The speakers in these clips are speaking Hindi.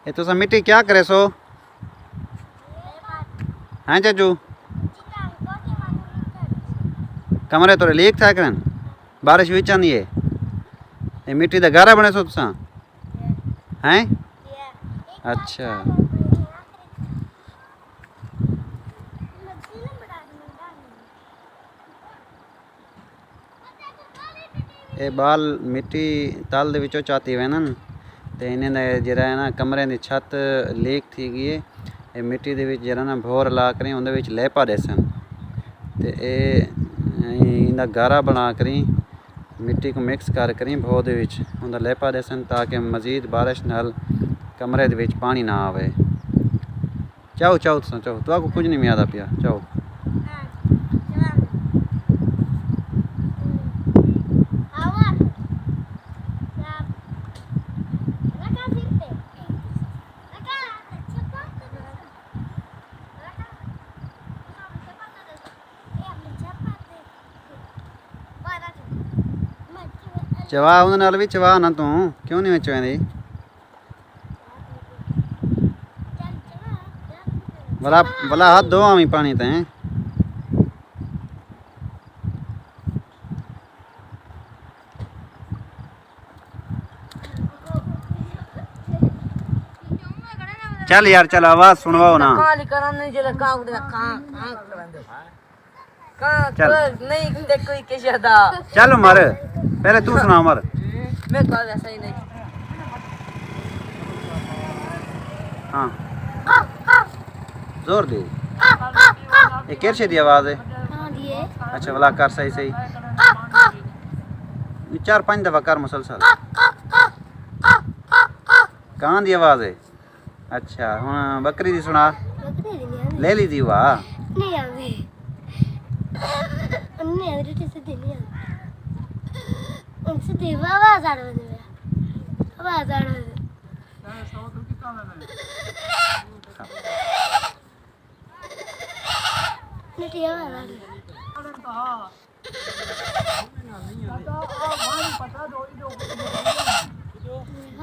ये तुसा मिट्टी क्या करे सो हैं चाचू? कमरे थोड़े लीक था करन बारिश विच आंदी है। ये मिट्टी दा गारा बने सो तुसा हैं? अच्छा ये बाल मिट्टी तल दे विचों चाती वे न ते इन्हें दा जरा है ना कमरे दी छत लीक थी गई है। ये मिट्टी दे विच जरा ना भोर ला करी उंदे विच लेपा देसन ते इंदा गारा बना करी मिट्टी को मिक्स कर करी भो दे विच उंदा लेपा देसन ताकि मजीद बारिश नाल कमरे दे विच पानी ना आवे। चाहो चाहो तुसा चाहो तो आपको कुछ नहीं मिलदा पिया चाहो। चवा उन्हें नाल भी चवा ना तू क्यों नहीं विच वेंदी भला भला हाथ धो आवी पानी ते चल यार चल आवाज सुनवाओ ना चल नहीं देख कोई कैसे था चलो मर पहले तू सुना मर। मैं कहा वैसा ही नहीं। हाँ जोर दे ये कैसे दी आवाज है? अच्छा वाला कर सही सही 4-5 दफा कर मुसलसल कहाँ दी आवाज है? अच्छा हुन बकरी दी सुना ले ली दी वाह नहीं आवे अन्ने अदर से देनी उनसे देवा आवाज आ रही है आवाज आ रही है नहीं आवाज आ रही है।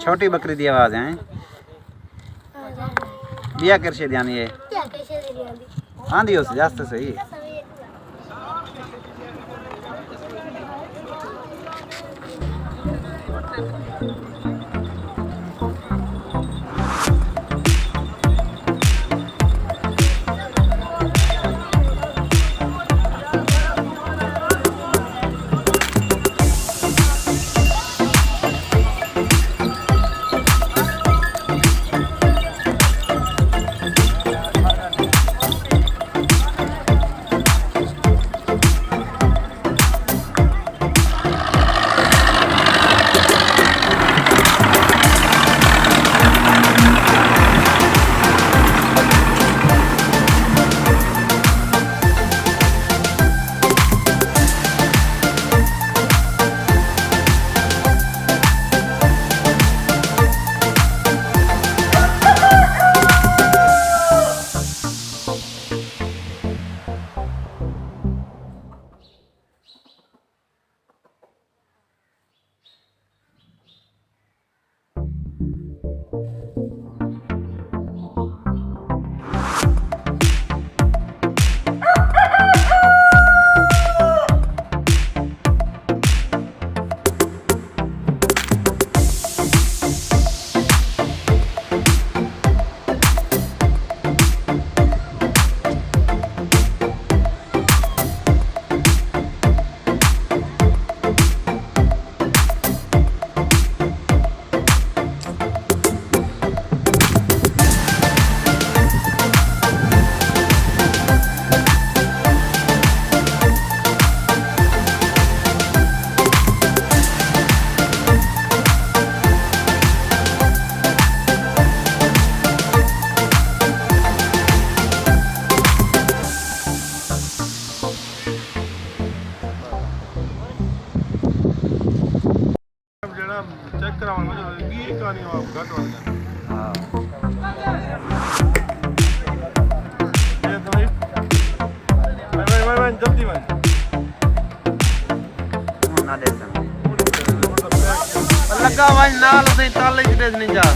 छोटी बकरी दी आवाज है बिया कैसे ध्यान ये क्या कैसे देनी आंधी हो जास्त सही चेक करावांगा ये कहानी आप घट वाली हां ये तो भाई जल्दी भाई ना दे लगा भाई नाल से ताले च नहीं जा